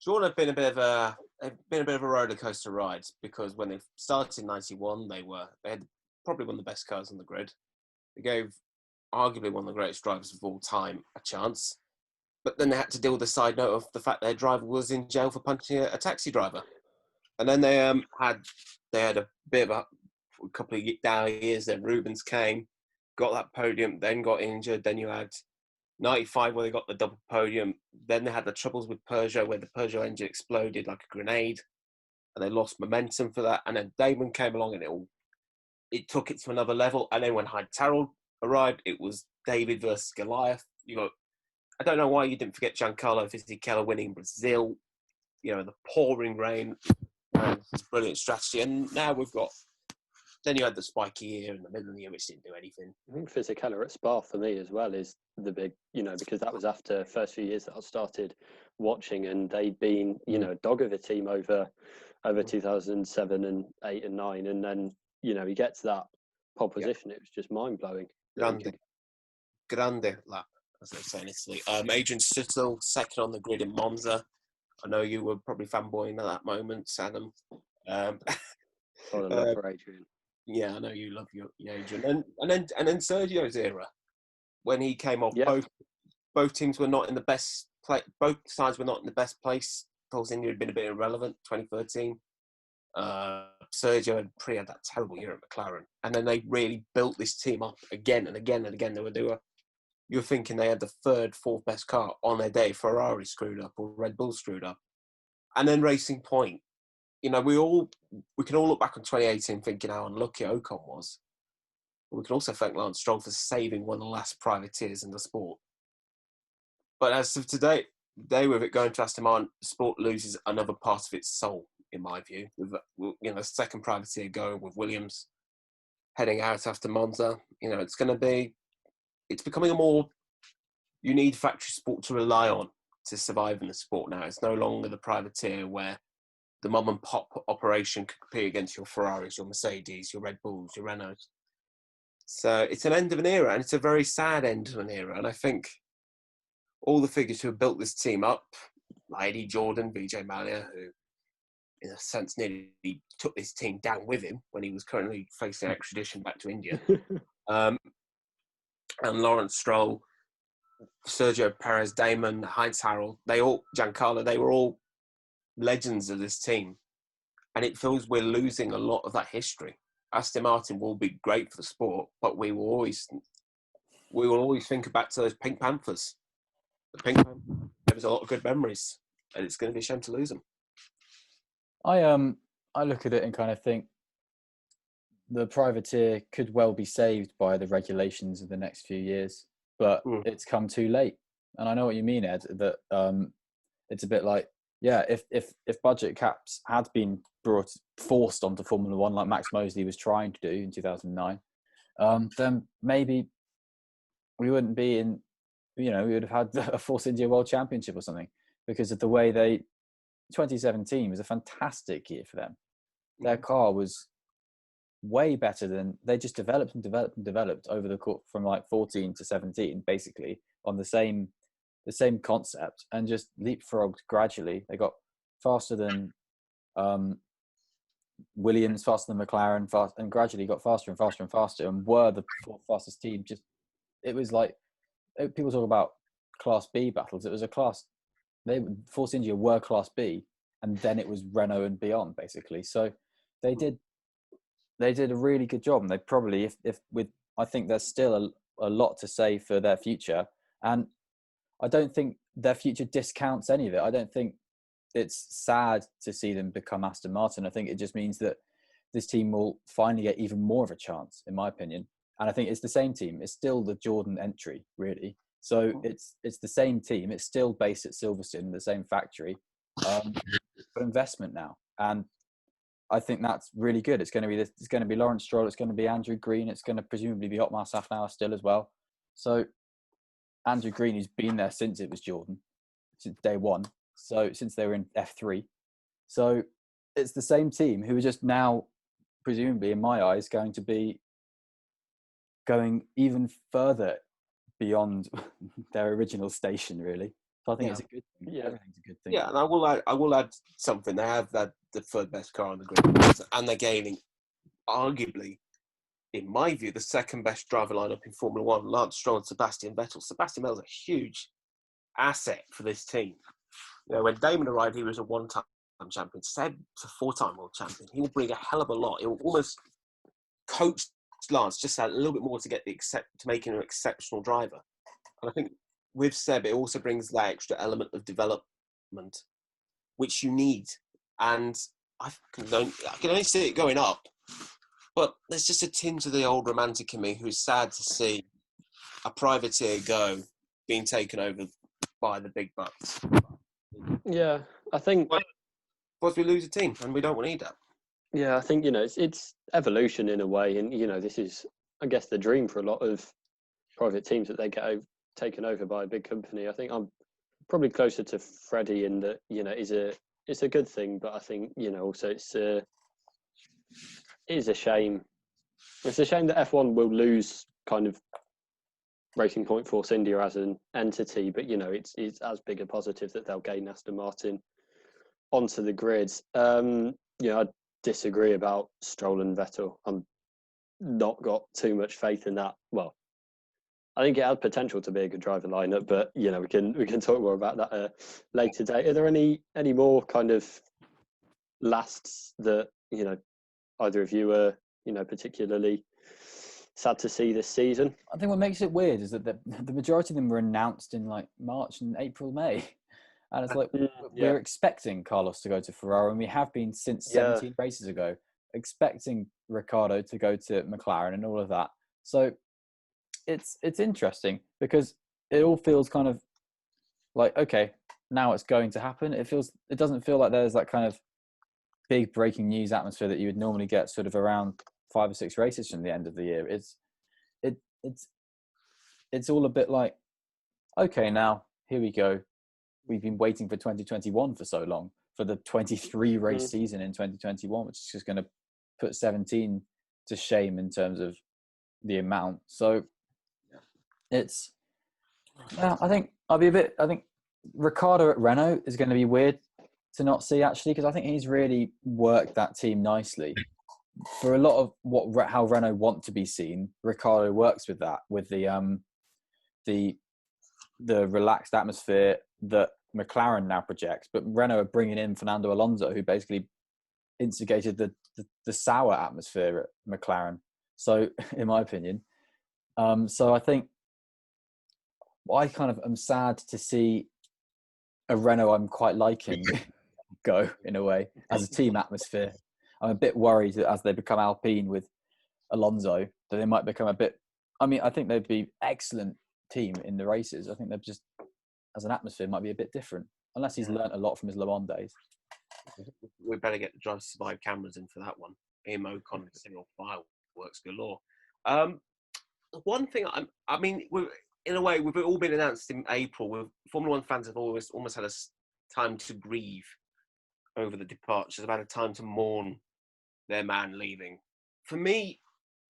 Jordan have been a bit of a roller coaster ride, because when they started in '91, they had probably one of the best cars on the grid. They gave arguably one of the greatest drivers of all time a chance, but then they had to deal with the side note of the fact their driver was in jail for punching a taxi driver, and then they had a bit of a couple of down years. Then Rubens came, got that podium, then got injured. Then you had '95 where they got the double podium. Then they had the troubles with Peugeot where the Peugeot engine exploded like a grenade, and they lost momentum for that. And then Damon came along and it took it to another level. And then when Harold arrived, it was David versus Goliath. I don't know why you didn't forget Giancarlo Fisichella winning Brazil. You know, the pouring rain, brilliant strategy. And now then you had the spiky year in the middle of the year, which didn't do anything. I think Fisichella at Spa for me as well is the big, you know, because that was after the first few years that I started watching, and they'd been, you know, a dog of a team over 2007 and 8 and 9, and then, you know, he gets that pole position. It was just mind blowing. Grande lap, as they say in Italy. Adrian Sutil, second on the grid in Monza. I know you were probably fanboying at that moment, Adam. I love for Adrian. Yeah, I know you love your Adrian. And then Sergio's era, when he came off, both teams were not in the best place. Both sides were not in the best place. Force India had been a bit irrelevant. 2013. Sergio had had that terrible year at McLaren, and then they really built this team up again and again and again. You were thinking they had the third, fourth best car on their day. Ferrari screwed up or Red Bull screwed up, and then Racing Point. You know, we can all look back on 2018 thinking how unlucky Ocon was. But we can also thank Lance Stroll for saving one of the last privateers in the sport. But as of today, with it going to Aston Martin, sport loses another part of its soul, in my view. With, you know, second privateer going with Williams heading out after Monza. You know, it's becoming you need factory sport to rely on to survive in the sport now. It's no longer the privateer where the mom and pop operation could compete against your Ferraris, your Mercedes, your Red Bulls, your Renaults. So it's an end of an era, and it's a very sad end of an era. And I think all the figures who have built this team up, like Eddie Jordan, Vijay Mallya, who in a sense nearly took this team down with him when he was currently facing extradition back to India, and Lawrence Stroll, Sergio Perez, Damon, Heinz Harrell, Giancarlo, they were all legends of this team, and it feels we're losing a lot of that history. Aston Martin will be great for the sport, but we will always think back to those Pink Panthers. The Pink Panthers, there was a lot of good memories, and it's going to be a shame to lose them. I look at it and kind of think the privateer could well be saved by the regulations of the next few years, but it's come too late. And I know what you mean, Ed, that it's a bit like, yeah, if budget caps had been forced onto Formula One like Max Mosley was trying to do in 2009, then maybe we wouldn't be in, we would have had a Force India World Championship or something, because of the way 2017 was a fantastic year for them. Their car was way better than, they just developed and developed and developed over the course from like 14 to 17, basically on the same concept, and just leapfrogged gradually. They got faster than Williams, faster than McLaren, and gradually got faster and faster and faster, and were the fourth fastest team. Just, it was like, people talk about Class B battles. It was a class, Force India were Class B, and then it was Renault and beyond, basically. So they did a really good job, and they probably, I think there's still a lot to say for their future, and I don't think their future discounts any of it. I don't think it's sad to see them become Aston Martin. I think it just means that this team will finally get even more of a chance, in my opinion. And I think it's the same team. It's still the Jordan entry, really. So it's the same team. It's still based at Silverstone, the same factory, but investment now. And I think that's really good. It's going to be Lawrence Stroll. It's going to be Andrew Green. It's going to presumably be Otmar Safnauer still as well. So Andrew Green, who's been there since it was Jordan, since day one. So since they were in F3. So it's the same team who are just now, presumably in my eyes, going to be going even further beyond their original station, really. So I think it's a good thing. Yeah. Everything's a good thing. Yeah, and I will add something. They have the third best car on the grid, and they're gaining, arguably, in my view, the second best driver lineup in Formula One: Lance Stroll and Sebastian Vettel. Sebastian Vettel's a huge asset for this team. When Damon arrived, he was a one-time champion. Seb's a four-time world champion. He will bring a hell of a lot. He will almost coach Lance just a little bit more to make him an exceptional driver. And I think with Seb, it also brings that extra element of development, which you need. And I can only see it going up. But there's just a tinge of the old romantic in me who's sad to see a privateer being taken over by the big bucks. Yeah, I think. Because we lose a team, and we don't need that. Yeah, I think it's evolution in a way, and this is, I guess, the dream for a lot of private teams, that they get taken over by a big company. I think I'm probably closer to Freddie in that it's a good thing, but I think also it is a shame. It's a shame that F1 will lose kind of Racing Point Force India as an entity, but it's as big a positive that they'll gain Aston Martin onto the grid. I disagree about Stroll and Vettel. I'm not got too much faith in that. Well, I think it had potential to be a good driver lineup, but we can talk more about that later date. Are there any more kind of lasts that either of you are particularly sad to see this season? I think what makes it weird is that the majority of them were announced in like March and April, May. And it's like, we're expecting Carlos to go to Ferrari, and we have been since 17 races ago, expecting Ricciardo to go to McLaren and all of that. So it's interesting, because it all feels kind of like, okay, now it's going to happen. It doesn't feel like there's that kind of big breaking news atmosphere that you would normally get sort of around 5 or 6 races from the end of the year. It's all a bit like, okay, now here we go. We've been waiting for 2021 for so long, for the 23 race season in 2021, which is just going to put 17 to shame in terms of the amount. So I think Ricciardo at Renault is going to be weird to not see, actually, because I think he's really worked that team nicely. For a lot of how Renault want to be seen, Ricciardo works with that, with the relaxed atmosphere that McLaren now projects, but Renault are bringing in Fernando Alonso, who basically instigated the sour atmosphere at McLaren. So, in my opinion, so I think I kind of am sad to see a Renault I'm quite liking go in a way as a team atmosphere. I'm a bit worried that as they become Alpine with Alonso, that they might become a bit. I mean, I think they'd be excellent team in the races. I think they're just as an atmosphere might be a bit different, unless he's learnt a lot from his Le Mans days. We better get the Drive to Survive cameras in for that one. Him, Ocon, and single fireworks galore. One thing, I mean, in a way, we've all been announced in April. Formula One fans have almost had a time to grieve over the departures. They've had a time to mourn their man leaving. For me,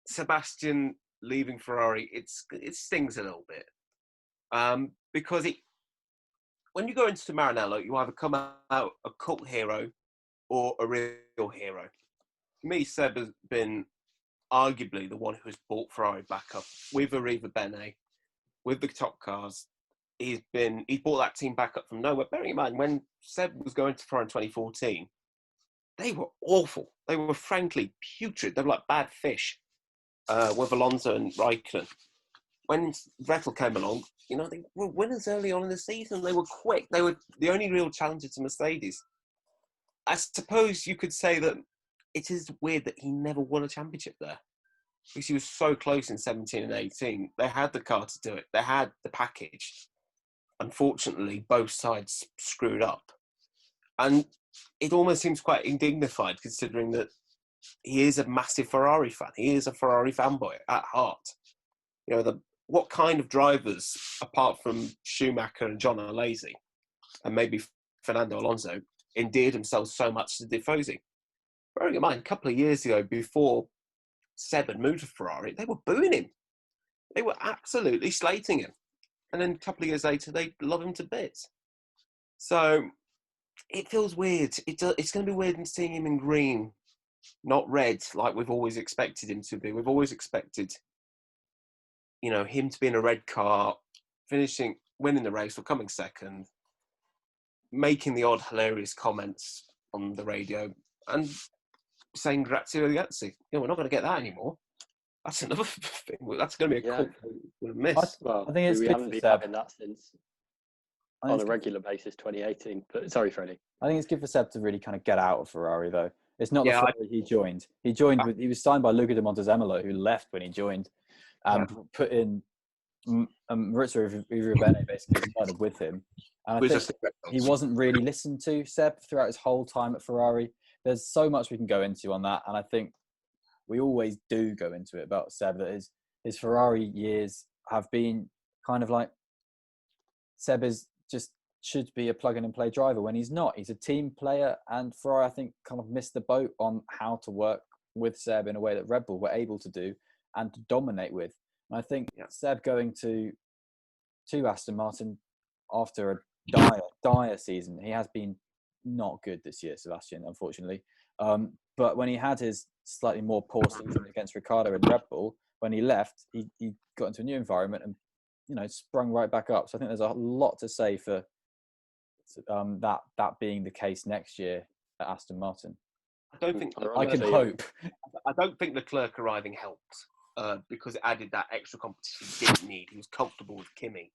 Sebastian leaving Ferrari, it stings a little bit because when you go into Maranello, you either come out a cult hero or a real hero. For me, Seb has been arguably the one who has brought Ferrari back up with Arriva Bene, with the top cars. He's brought that team back up from nowhere. Bearing in mind, when Seb was going to Ferrari in 2014, they were awful. They were frankly putrid. They were like bad fish with Alonso and Raikkonen. When Vettel came along, they were winners early on in the season. They were quick. They were the only real challenger to Mercedes. I suppose you could say that it is weird that he never won a championship there because he was so close in 17 and 18. They had the car to do it. They had the package. Unfortunately, both sides screwed up. And it almost seems quite indignified considering that he is a massive Ferrari fan. He is a Ferrari fanboy at heart. What kind of drivers, apart from Schumacher and John Alesi, and maybe Fernando Alonso, endeared themselves so much to Tifosi? Bearing in mind, a couple of years ago, before Seb had moved to Ferrari, they were booing him. They were absolutely slating him. And then a couple of years later, they love him to bits. So it feels weird. It's going to be weird seeing him in green, not red, like we've always expected him to be. We've always expected, him to be in a red car, winning the race or coming second, making the odd hilarious comments on the radio and saying grazie ragazzi. We're not going to get that anymore. That's another thing. That's going to be a cult we're going to miss. Well, I think it's we good haven't for been Seb. having that since on a regular basis 2018. But sorry, Freddie. I think it's good for Seb to really kind of get out of Ferrari, though. It's not the Ferrari he joined. He was signed by Luca de Montezemolo, who left when he joined, and put in Maurizio Rubene basically started with him. And I think he wasn't really listened to, Seb, throughout his whole time at Ferrari. There's so much we can go into on that, and I think we always do go into it about Seb, that his Ferrari years have been kind of like Seb should be a plug-and-play driver when he's not. He's a team player, and Ferrari, I think, kind of missed the boat on how to work with Seb in a way that Red Bull were able to do and to dominate with. And I think Seb going to Aston Martin after a dire season, he has been not good this year, Sebastian, unfortunately. But when he had his slightly more poor season against Ricciardo in Red Bull, when he left, he got into a new environment and sprung right back up. So I think there's a lot to say for that being the case next year at Aston Martin. I don't think I can hope. I don't think Leclerc arriving helped because it added that extra competition he didn't need. He was comfortable with Kimi,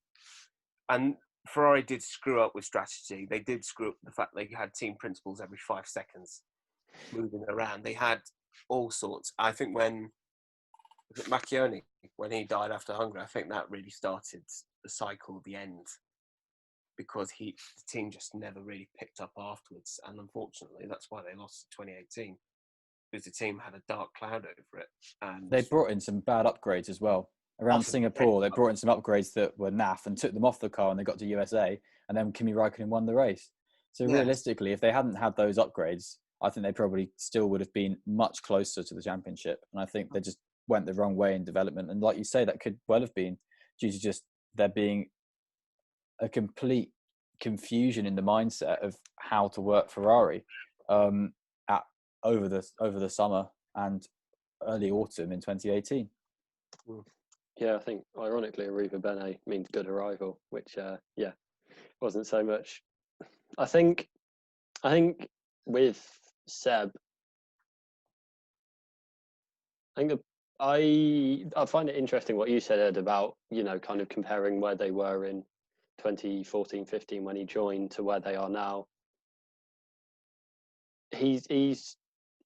and Ferrari did screw up with strategy. They did screw up the fact they had team principals every 5 seconds moving around. They had all sorts. I think when Macchioni, when he died after Hungary, I think that really started the cycle of the end because the team just never really picked up afterwards. And unfortunately, that's why they lost in 2018 because the team had a dark cloud over it. And they brought in some bad upgrades as well. Around Singapore, they brought in some upgrades that were naff and took them off the car and they got to USA, and then Kimi Raikkonen won the race. So realistically, if they hadn't had those upgrades, I think they probably still would have been much closer to the championship. And I think they just went the wrong way in development. And like you say, that could well have been due to just there being a complete confusion in the mindset of how to work Ferrari over the summer and early autumn in 2018. Yeah, I think ironically, Arriva Bene means good arrival, which wasn't so much. I think with Seb, I find it interesting what you said, Ed, about kind of comparing where they were in 2014-15 when he joined to where they are now. he's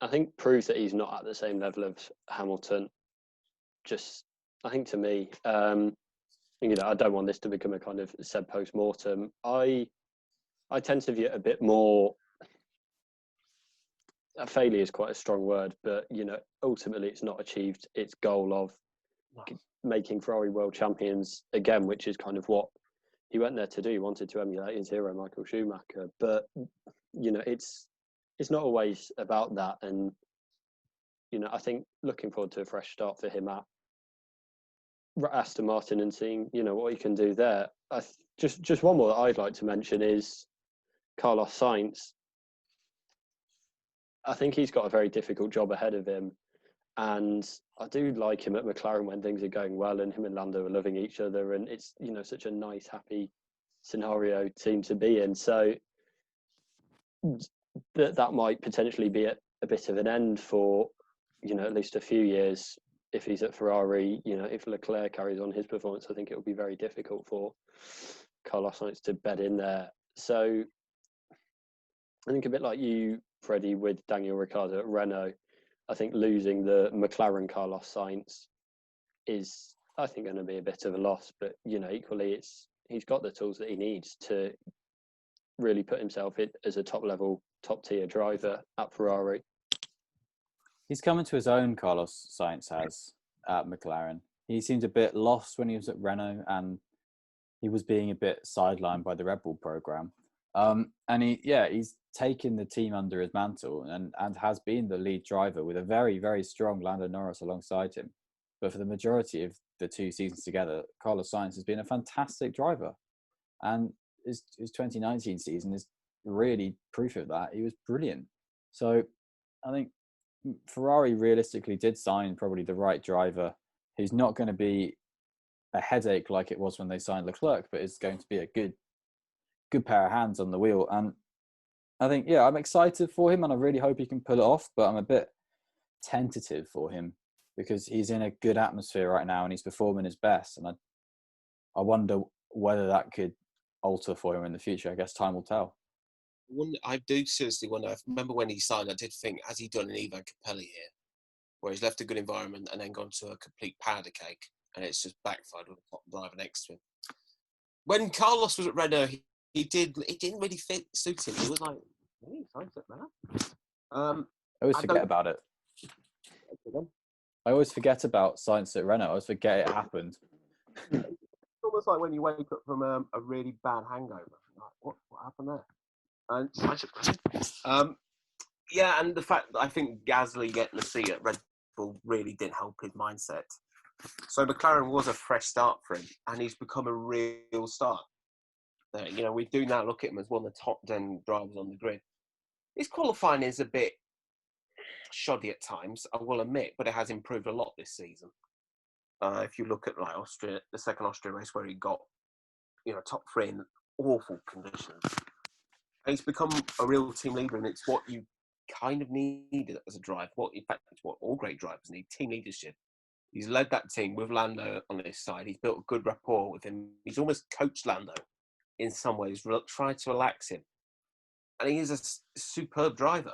I think proves that he's not at the same level of Hamilton. Just I think to me, I don't want this to become a kind of said post-mortem. I tend to view it a bit more. A failure is quite a strong word, but ultimately it's not achieved its goal of making Ferrari world champions again, which is kind of what he went there to do. He wanted to emulate his hero Michael Schumacher, but it's not always about that. And I think looking forward to a fresh start for him at Aston Martin and seeing what he can do there. Just one more that I'd like to mention is Carlos Sainz. I think he's got a very difficult job ahead of him, and I do like him at McLaren when things are going well, and him and Lando are loving each other, and it's such a nice, happy scenario team to be in. So that might potentially be a bit of an end for at least a few years if he's at Ferrari. If Leclerc carries on his performance, I think it will be very difficult for Carlos Sainz to bed in there. So I think a bit like you, Freddie, with Daniel Ricciardo at Renault, I think losing the McLaren Carlos Sainz is, I think, going to be a bit of a loss. But equally, he's got the tools that he needs to really put himself in as a top-level, top-tier driver at Ferrari. He's coming to his own, Carlos Sainz has, at McLaren. He seemed a bit lost when he was at Renault, and he was being a bit sidelined by the Red Bull program. And he's taken the team under his mantle and has been the lead driver with a very, very strong Lando Norris alongside him. But for the majority of the 2 seasons together, Carlos Sainz has been a fantastic driver. And his 2019 season is really proof of that. He was brilliant. So I think Ferrari realistically did sign probably the right driver who's not going to be a headache like it was when they signed Leclerc, but is going to be a good pair of hands on the wheel. And I think, I'm excited for him and I really hope he can pull it off, but I'm a bit tentative for him because he's in a good atmosphere right now and he's performing his best. And I wonder whether that could alter for him in the future. I guess time will tell. I do seriously wonder. I remember when he signed, I did think, has he done an Ivan Capelli here, where he's left a good environment and then gone to a complete powder cake, and it's just backfired with a top driver next to him. When Carlos was at Renault, it didn't really suit him. He was like, hey, signed it now. I always forget about it. I always forget about Sainz at Renault. I always forget it happened. It's almost like when you wake up from a really bad hangover. Like, what happened there? And and the fact that I think Gasly getting the seat at Red Bull really didn't help his mindset. So McLaren was a fresh start for him, and he's become a real star. We do now look at him as one of the top 10 drivers on the grid. His qualifying is a bit shoddy at times, I will admit, but it has improved a lot this season. If you look at like Austria, the second Austria race where he got top 3 in awful conditions. And he's become a real team leader, and it's what you kind of need as a driver. In fact, it's what all great drivers need, team leadership. He's led that team with Lando on his side. He's built a good rapport with him. He's almost coached Lando in some ways, tried to relax him. And he is a superb driver.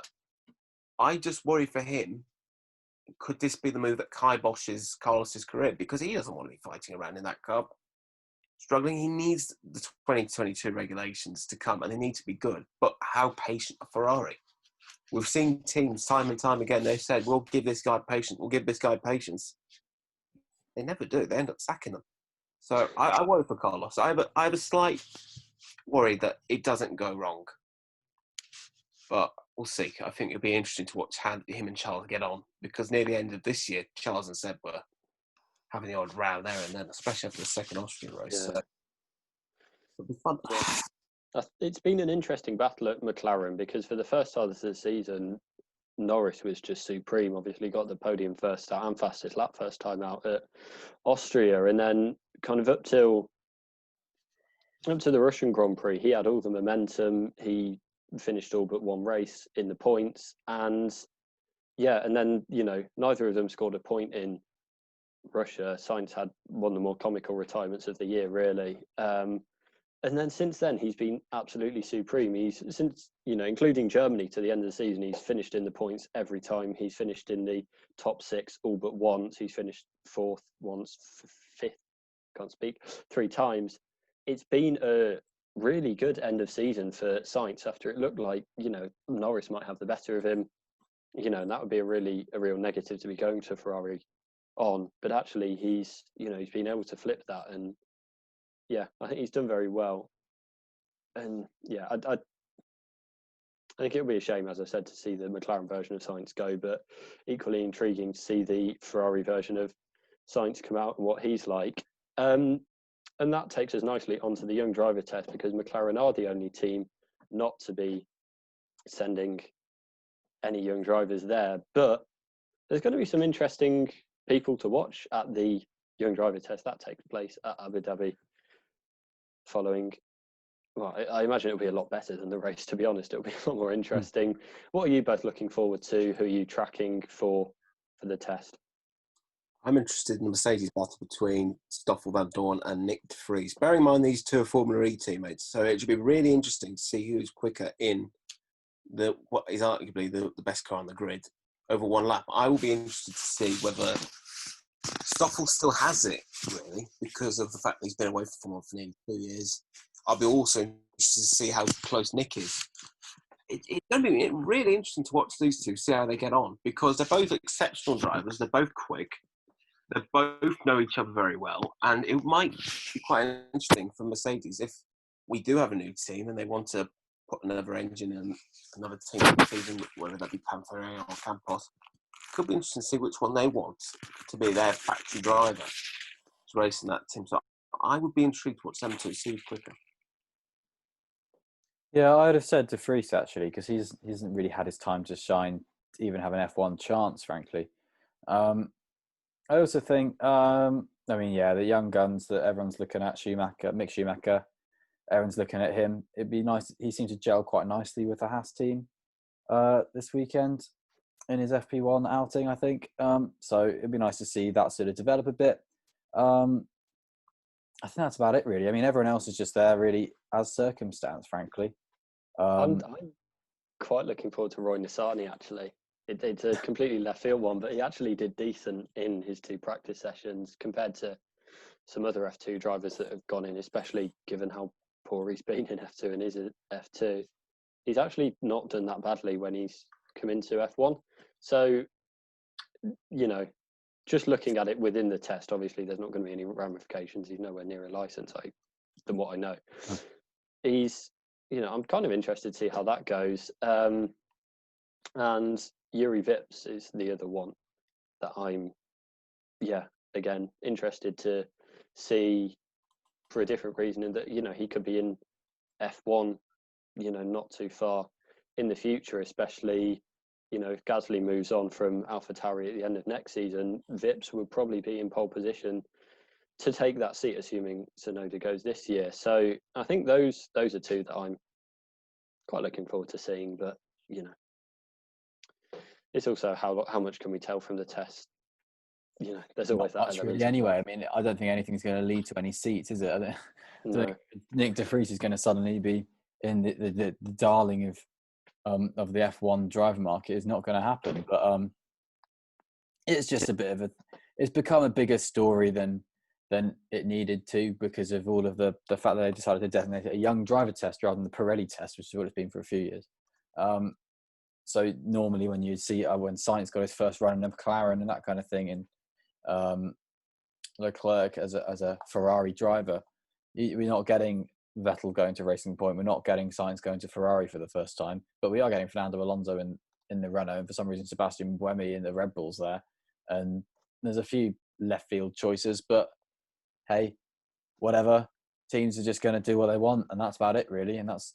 I just worry for him, could this be the move that kiboshes Carlos's career? Because he doesn't want to be fighting around in that car. Struggling, he needs the 2022 regulations to come, and they need to be good. But how patient are Ferrari? We've seen teams time and time again, they've said, we'll give this guy patience, we'll give this guy patience. They never do. They end up sacking them. So I worry for Carlos. I have a slight worry that it doesn't go wrong. But we'll see. I think it'll be interesting to watch how him and Charles get on, because near the end of this year, Charles and Seb were having the odd row there and then, especially after the second Austrian race. Yeah. So it'll be fun. It's been an interesting battle at McLaren because for the first half of the season, Norris was just supreme. Obviously got the podium first start and fastest lap first time out at Austria. And then kind of up to the Russian Grand Prix, he had all the momentum. He finished all but one race in the points. And then, neither of them scored a point in Russia. Sainz had one of the more comical retirements of the year, really. And then since then, he's been absolutely supreme. Including Germany to the end of the season, he's finished in the points every time. He's finished in the top 6 all but once. He's finished 4th once, 5th, can't speak, 3 times. It's been a really good end of season for Sainz after it looked like, Norris might have the better of him, and that would be a real negative to be going to Ferrari on. But actually, he's been able to flip that, and yeah, I think he's done very well. And yeah, I think it would be a shame, as I said, to see the McLaren version of Sainz go, but equally intriguing to see the Ferrari version of Sainz come out and what he's like. And that takes us nicely onto the young driver test, because McLaren are the only team not to be sending any young drivers there. But there's going to be some interesting people to watch at the young driver test that takes place at Abu Dhabi following. Well, I imagine it'll be a lot better than the race, to be honest. It'll be a lot more interesting. What are you both looking forward to? Who are you tracking for the test? I'm interested in the Mercedes battle between Stoffel Van Dorn and Nick de Vries. Bearing in mind these two are Formula E teammates, so it should be really interesting to see who's quicker in what is arguably the best car on the grid over one lap. I will be interested to see whether Stoffel still has it, really, because of the fact that he's been away from Formula for nearly 2 years. I'll be also interested to see how close Nick is. It's going to be really interesting to watch these two, see how they get on, because they're both exceptional drivers, they're both quick, they both know each other very well, and it might be quite interesting for Mercedes if we do have a new team and they want to put another engine in another team, whether that be Panthera or Campos. It could be interesting to see which one they want to be their factory driver to race in that team. So I would be intrigued to watch them two, see who's quicker. Yeah, I'd have said De Vries, actually, because he hasn't really had his time to shine to even have an F1 chance, frankly. I also think, the young guns that everyone's looking at, Mick Schumacher, everyone's looking at him. It'd be nice. He seemed to gel quite nicely with the Haas team this weekend in his FP1 outing, I think. So it'd be nice to see that sort of develop a bit. I think that's about it, really. I mean, everyone else is just there, really, as circumstance, frankly. I'm quite looking forward to Roy Nissany, actually. It's a completely left field one, but he actually did decent in his 2 practice sessions compared to some other F2 drivers that have gone in, especially given how poor he's been in F2 and is at F2. He's actually not done that badly when he's come into F1. So, just looking at it within the test, obviously there's not going to be any ramifications. He's nowhere near a license, than what I know. I'm kind of interested to see how that goes. And Yuri Vips is the other one that I'm, again, interested to see for a different reason, in that, he could be in F1, not too far in the future, especially, if Gasly moves on from AlphaTauri at the end of next season. Vips will probably be in pole position to take that seat, assuming Tsunoda goes this year. So I think those are two that I'm quite looking forward to seeing, but it's also how much can we tell from the test. There's always Not that much element. really, anyway. I mean, I don't think anything's going to lead to any seats, is it? I don't think Nick de Vries is going to suddenly be in the darling of the F1 driver market. Is not going to happen. But it's just a bit of it's become a bigger story than it needed to, because of all of the fact that they decided to designate it a young driver test rather than the Pirelli test, which is what it's been for a few years. So normally when you see when Sainz got his first run in a McLaren and that kind of thing, and Leclerc as a Ferrari driver, we're not getting Vettel going to Racing Point. We're not getting Sainz going to Ferrari for the first time, but we are getting Fernando Alonso in the Renault, and for some reason Sebastian Buemi in the Red Bulls there. And there's a few left field choices, but hey, whatever. Teams are just going to do what they want, and that's about it, really. And that's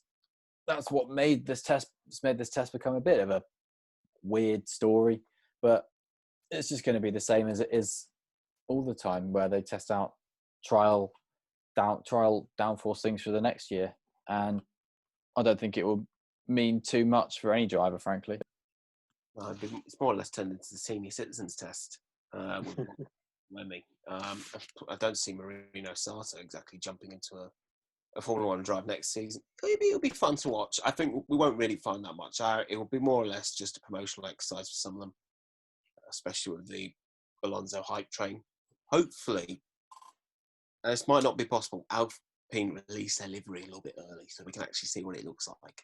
what made this test become a bit of a weird story. But it's just going to be the same as it is all the time, where they test out trial downforce things for the next year, and I don't think it will mean too much for any driver, frankly. Well, it's more or less turned into the senior citizens test. I don't see Marino Sato exactly jumping into a Formula One drive next season, it'll be fun to watch. I think we won't really find that much out. It will be more or less just a promotional exercise for some of them, especially with the Alonso hype train. Hopefully, and this might not be possible, Alpine release their livery a little bit early so we can actually see what it looks like,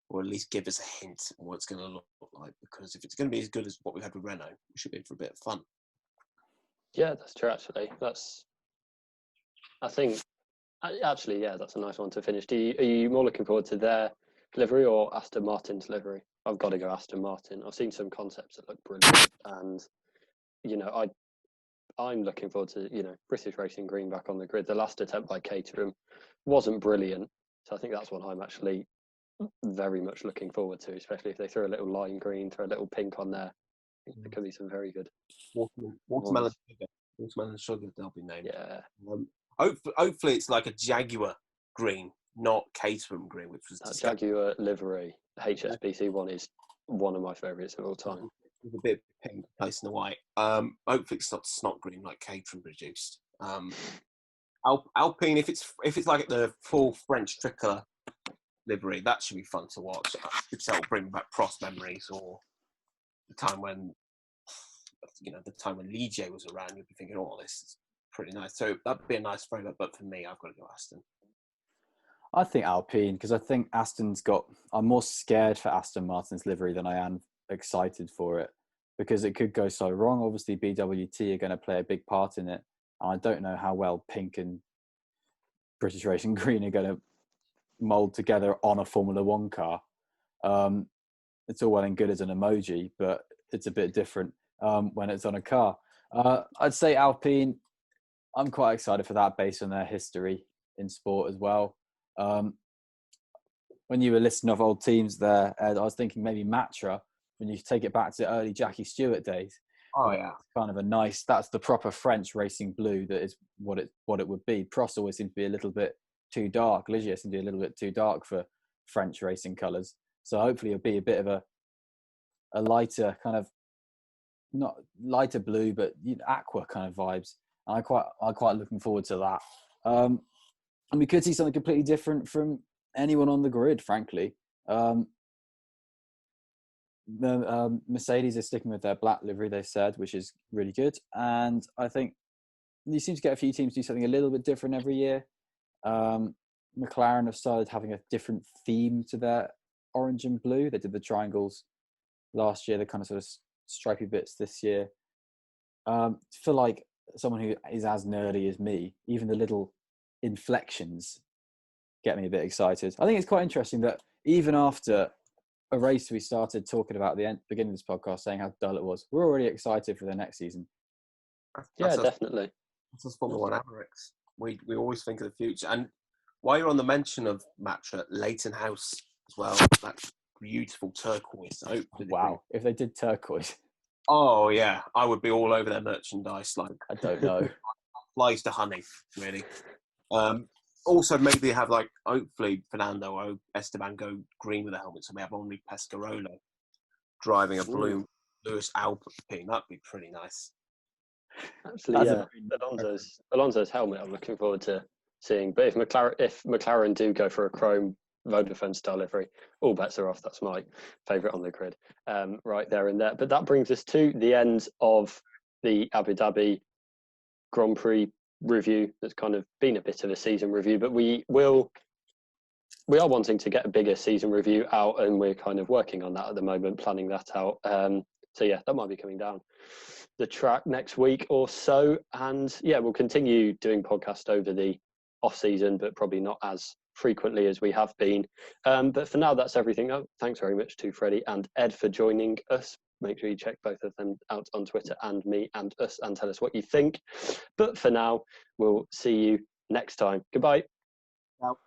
or at least give us a hint on what it's going to look like, because if it's going to be as good as what we had with Renault, we should be in for a bit of fun. Yeah, that's true, actually. I think, actually, yeah, that's a nice one to finish. Are you more looking forward to their livery or Aston Martin's livery? I've got to go Aston Martin. I've seen some concepts that look brilliant, and, I'm looking forward to, British Racing Green back on the grid. The last attempt by Caterham wasn't brilliant, so I think that's one I'm actually very much looking forward to, especially if they throw a little lime green, throw a little pink on there. I think there could be some very good Watermelon sugar, they'll be named. Yeah. Hopefully it's like a Jaguar green, not Caterham green, which was that Jaguar livery. The HSBC one is one of my favourites of all time. With a bit of pink replacing the white. Hopefully it's not snot green like Caterham produced. Alpine, if it's like the full French tricolour livery, that should be fun to watch. Because that'll bring back Prost memories, or the time when Ligier was around. You'll be thinking, oh, this is pretty nice. So that'd be a nice favourite. But for me, I've got to go Aston. I think Alpine, because I think I'm more scared for Aston Martin's livery than I am excited for it, because it could go so wrong. Obviously, BWT are going to play a big part in it. And I don't know how well pink and British Racing Green are going to mould together on a Formula One car. It's all well and good as an emoji, but it's a bit different when it's on a car. I'd say Alpine, I'm quite excited for that based on their history in sport as well. When you were listing off old teams there, Ed, I was thinking maybe Matra, when you take it back to early Jackie Stewart days. Oh, yeah. Kind of that's the proper French racing blue that is what it would be. Prost always seemed to be a little bit too dark. Ligier seemed to be a little bit too dark for French racing colours. So hopefully it'll be a bit of a lighter kind of, not lighter blue, but aqua kind of vibes. And I'm quite looking forward to that. And we could see something completely different from anyone on the grid, frankly. Mercedes is sticking with their black livery, they said, which is really good. And I think you seem to get a few teams do something a little bit different every year. McLaren have started having a different theme to their orange and blue. They did the triangles last year, the kind of sort of stripy bits this year. For like someone who is as nerdy as me, even the little inflections get me a bit excited. I think it's quite interesting that even after a race we started talking about at the beginning of this podcast, saying how dull it was, we're already excited for the next season. Yeah, definitely. That's us Formula One Avericks. We always think of the future. And while you're on the mention of Matra, Leighton House as well, that beautiful turquoise. Wow, if they did turquoise. Oh, yeah. I would be all over their merchandise. Like, I don't know. Flies to honey, really. Also, maybe have, like, hopefully Fernando or Esteban go green with the helmet, so we have only Pescarolo driving a blue Lewis Alpine. That'd be pretty nice. Actually, yeah. Alonso's helmet, I'm looking forward to seeing. But if McLaren do go for a chrome Vodafone style livery, all bets are off. That's my favourite on the grid, right there and there. But that brings us to the end of the Abu Dhabi Grand Prix review. That's kind of been a bit of a season review, but we are wanting to get a bigger season review out, and we're kind of working on that at the moment, planning that out. So yeah, that might be coming down the track next week or so. And yeah, we'll continue doing podcasts over the off season, but probably not as frequently as we have been. But for now, that's everything. Thanks very much to Freddie and Ed for joining us. Make sure you check both of them out on Twitter, and me and us, and tell us what you think. But for now, we'll see you next time. Goodbye. Ciao.